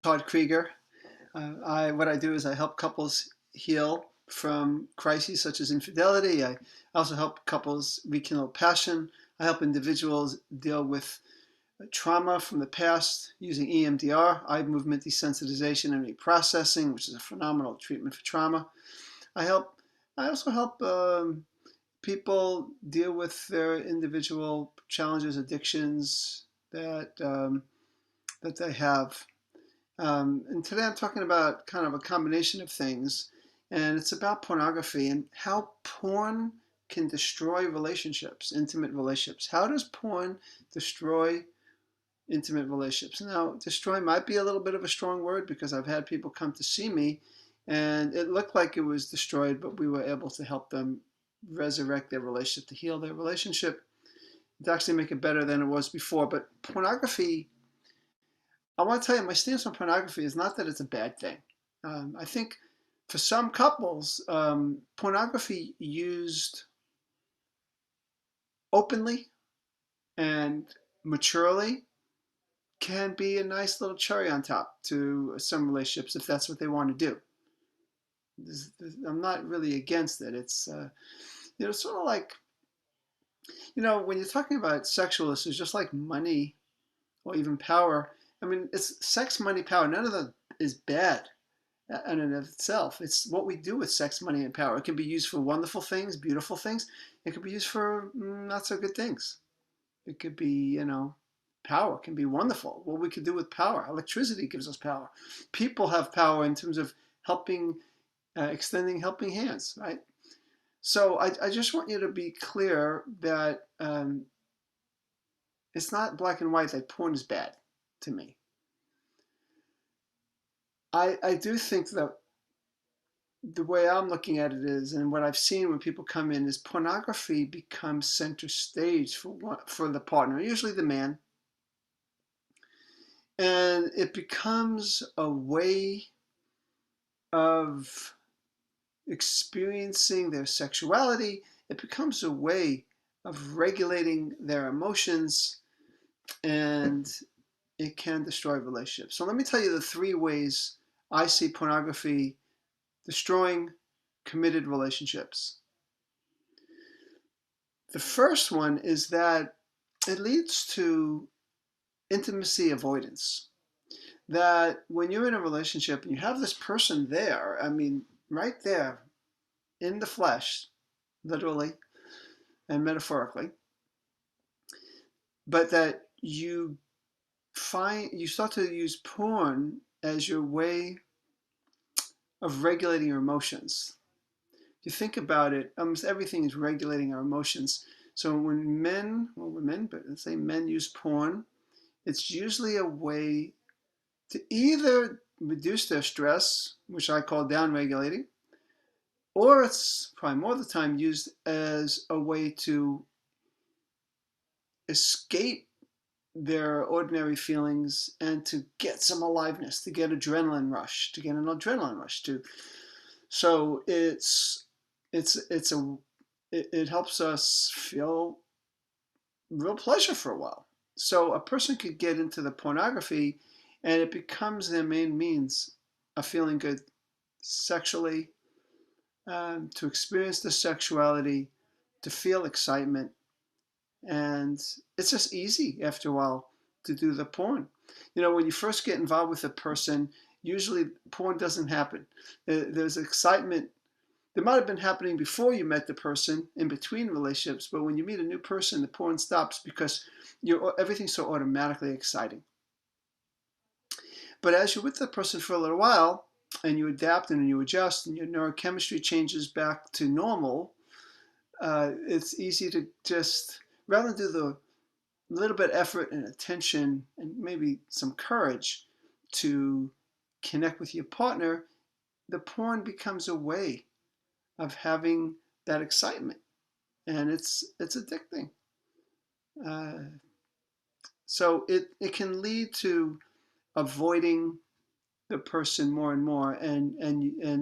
Todd Creager. What I do is I help couples heal from crises such as infidelity. I also help couples rekindle passion. I help individuals deal with trauma from the past using EMDR, eye movement desensitization and reprocessing, which is a phenomenal treatment for trauma. I help. I also help people deal with their individual challenges, addictions that they have. And today I'm talking about kind of a combination of things, and it's about pornography and how porn can destroy relationships, intimate relationships. How does porn destroy intimate relationships? Now, destroy might be a little bit of a strong word because I've had people come to see me and it looked like it was destroyed, but we were able to help them resurrect their relationship, to heal their relationship, to actually make it better than it was before. But pornography, I want to tell you, my stance on pornography is not that it's a bad thing. I think for some couples, pornography used openly and maturely can be a nice little cherry on top to some relationships if that's what they want to do. I'm not really against it. It's sort of like, when you're talking about sexual issues, just like money or even power. I mean, it's sex, money, power. None of them is bad in and of itself. It's what we do with sex, money, and power. It can be used for wonderful things, beautiful things. It can be used for not so good things. It could be, power can be wonderful. What we could do with power. Electricity gives us power. People have power in terms of helping, extending helping hands, right? So I just want you to be clear that it's not black and white, that porn is bad to me. I do think that the way I'm looking at it is, and what I've seen when people come in, is pornography becomes center stage for the partner, usually the man, and it becomes a way of experiencing their sexuality. It becomes a way of regulating their emotions, and it can destroy relationships. So let me tell you the three ways I see pornography destroying committed relationships. The first one is that it leads to intimacy avoidance. That when you're in a relationship and you have this person there, I mean, right there in the flesh, literally and metaphorically, but that you start to use porn as your way of regulating your emotions. If you think about it, almost everything is regulating our emotions. So when men, well, women, but let's say men use porn, it's usually a way to either reduce their stress, which I call down regulating, or it's probably more of the time used as a way to escape their ordinary feelings and to get some aliveness, to get adrenaline rush, to get an adrenaline rush too. So it helps us feel real pleasure for a while. So a person could get into the pornography and it becomes their main means of feeling good sexually, to experience the sexuality, to feel excitement. And it's just easy after a while to do the porn. When you first get involved with a person, usually porn doesn't happen. There's excitement. There might have been happening before you met the person in between relationships, but when you meet a new person, the porn stops because everything's so automatically exciting. But as you're with the person for a little while, and you adapt and you adjust, and your neurochemistry changes back to normal, it's easy to just, rather than do the little bit of effort and attention and maybe some courage to connect with your partner, the porn becomes a way of having that excitement, and it's addicting. Uh, so it can lead to avoiding the person more and more, and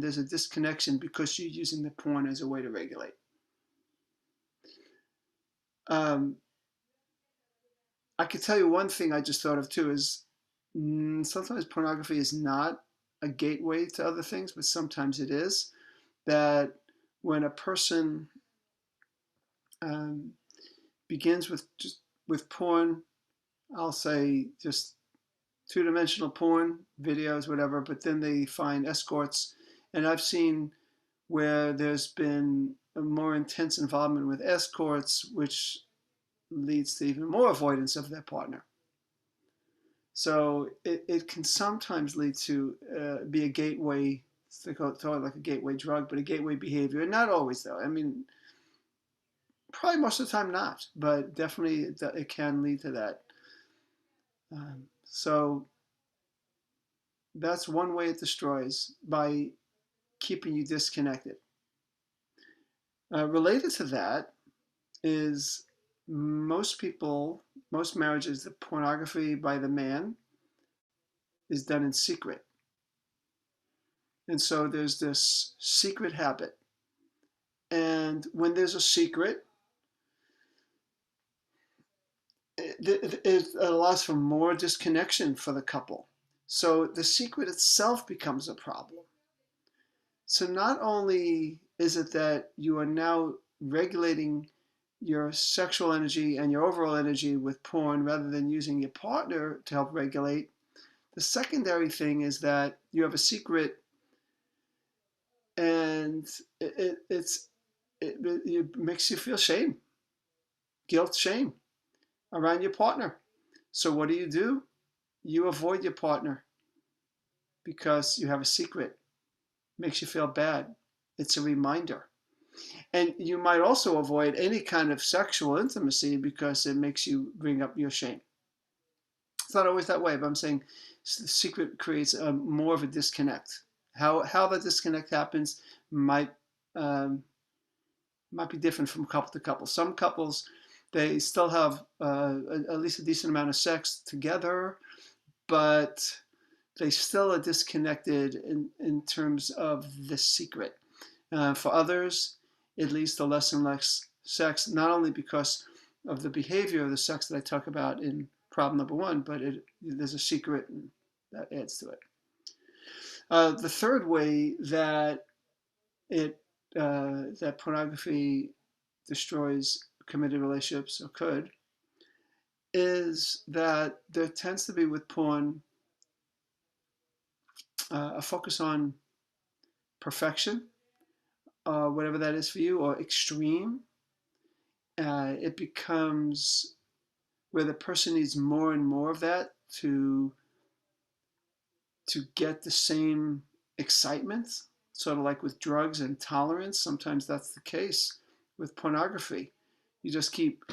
there's a disconnection because you're using the porn as a way to regulate. Um, I could tell you one thing I just thought of too is Sometimes pornography is not a gateway to other things, but sometimes it is. That when a person um, begins with porn, I'll say just two-dimensional porn videos, whatever, but then they find escorts, and I've seen where there's been a more intense involvement with escorts, which leads to even more avoidance of their partner. So it can sometimes lead to be a gateway, they call it like a gateway drug, but a gateway behavior. And not always, though. I mean, probably most of the time not, but definitely it can lead to that. So that's one way it destroys, by keeping you disconnected. Related to that is most marriages, the pornography by the man is done in secret. And so there's this secret habit. And when there's a secret, it allows for more disconnection for the couple. So the secret itself becomes a problem. So not only is it that you are now regulating your sexual energy and your overall energy with porn rather than using your partner to help regulate, the secondary thing is that you have a secret, and it makes you feel shame, guilt, shame around your partner. So what do? You avoid your partner because you have a secret. It makes you feel bad. It's a reminder. And you might also avoid any kind of sexual intimacy because it makes you bring up your shame. It's not always that way, but I'm saying the secret creates more of a disconnect. How the disconnect happens might um, might be different from couple to couple. Some couples, they still have at least a decent amount of sex together, but they still are disconnected in terms of the secret. For others, it leads to less and less sex, not only because of the behavior of the sex that I talk about in problem number one, but there's a secret, and that adds to it. The third way that that pornography destroys committed relationships, or could, is that there tends to be with porn a focus on perfection, whatever that is for you, or extreme. It becomes where the person needs more and more of that to get the same excitement, sort of like with drugs and tolerance. Sometimes that's the case with pornography. You just keep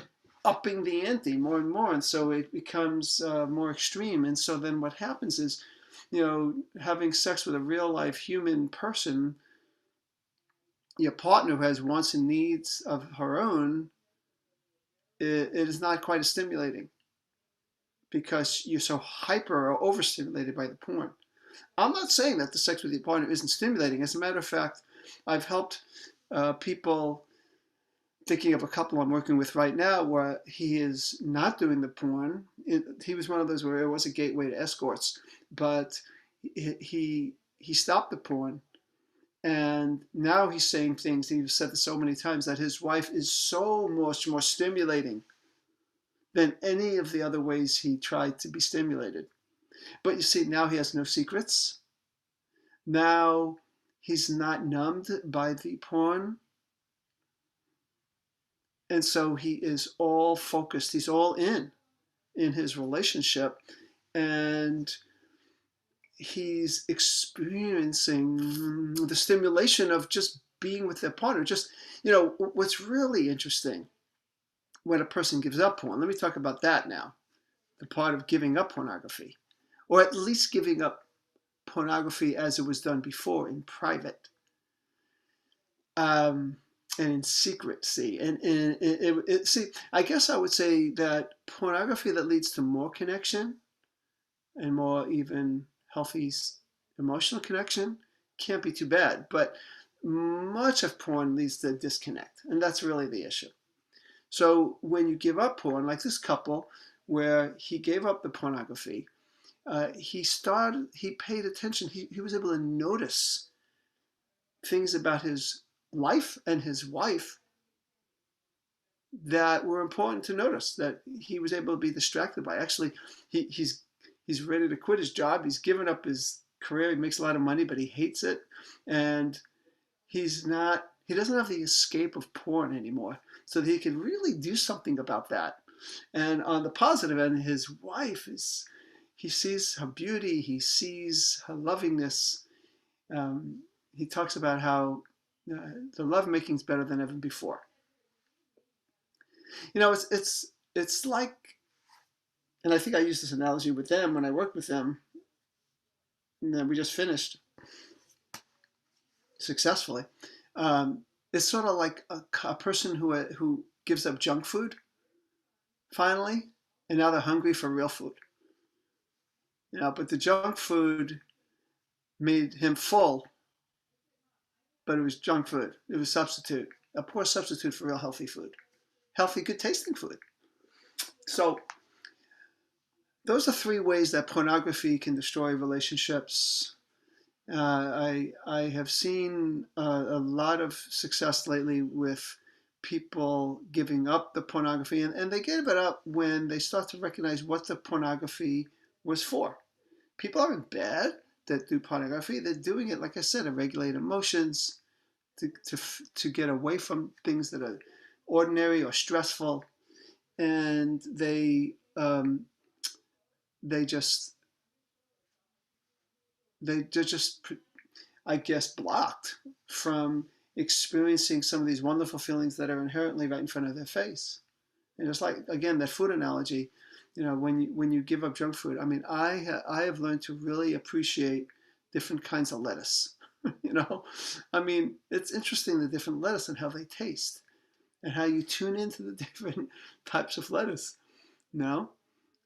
upping the ante more and more, and so it becomes more extreme. And so then what happens is, having sex with a real life human person, your partner who has wants and needs of her own, it is not quite as stimulating because you're so hyper or overstimulated by the porn. I'm not saying that the sex with your partner isn't stimulating. As a matter of fact, I've helped people, thinking of a couple I'm working with right now where he is not doing the porn. He was one of those where it was a gateway to escorts, but he stopped the porn, and now he's saying things, and he's said this so many times, that his wife is so much more stimulating than any of the other ways he tried to be stimulated. But you see, now he has no secrets. Now he's not numbed by the porn. And so he is all focused, he's all in his relationship, and he's experiencing the stimulation of just being with their partner. Just, what's really interesting when a person gives up porn, let me talk about that now, the part of giving up pornography, or at least giving up pornography as it was done before, in private. And in secrecy. And see, I guess I would say that pornography that leads to more connection and more even healthy emotional connection can't be too bad. But much of porn leads to disconnect, and that's really the issue. So when you give up porn, like this couple where he gave up the pornography, he paid attention. He was able to notice things about his life and his wife that were important to notice, that he was able to be distracted by. Actually, he's ready to quit his job. He's given up his career. He makes a lot of money, but he hates it, and he doesn't have the escape of porn anymore, so that he can really do something about that. And on the positive end, his wife he sees her beauty, he sees her lovingness. Um, he talks about how the lovemaking is better than ever before. It's like, and I think I used this analogy with them when I worked with them, and then we just finished successfully. It's sort of like a person who gives up junk food finally, and now they're hungry for real food. But the junk food made him full, but it was junk food. It was a poor substitute for real healthy food, healthy, good tasting food. So those are three ways that pornography can destroy relationships. I have seen a lot of success lately with people giving up the pornography, and they give it up when they start to recognize what the pornography was for. People aren't bad that do pornography. They're doing it, like I said, to regulate emotions, to get away from things that are ordinary or stressful, and they just they're just, I guess, blocked from experiencing some of these wonderful feelings that are inherently right in front of their face. And it's like, again, that food analogy, when you give up junk food, I mean, I have learned to really appreciate different kinds of lettuce. I mean, it's interesting, the different lettuce and how they taste, and how you tune into the different types of lettuce. No,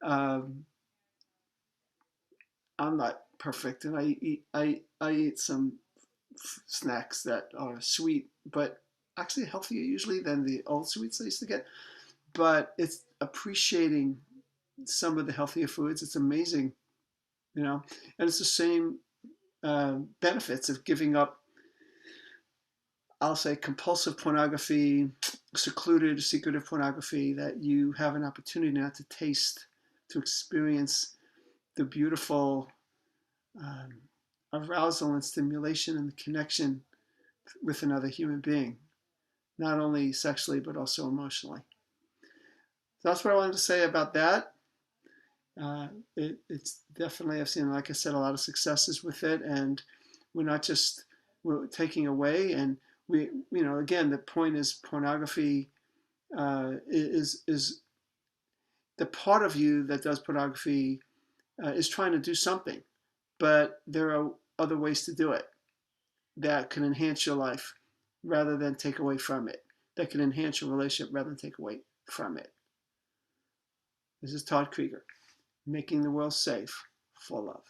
I'm not perfect, and I eat some snacks that are sweet, but actually healthier usually than the old sweets I used to get. But it's appreciating some of the healthier foods. It's amazing, and it's the same benefits of giving up, I'll say, compulsive pornography, secluded, secretive pornography, that you have an opportunity now to taste, to experience the beautiful um, arousal and stimulation and the connection with another human being, not only sexually, but also emotionally. So that's what I wanted to say about that. It's definitely, I've seen, like I said, a lot of successes with it, and we're taking away, and again, the point is pornography is the part of you that does pornography is trying to do something, but there are other ways to do it that can enhance your life rather than take away from it, that can enhance your relationship rather than take away from it. This is Todd Creager, making the world safe for love.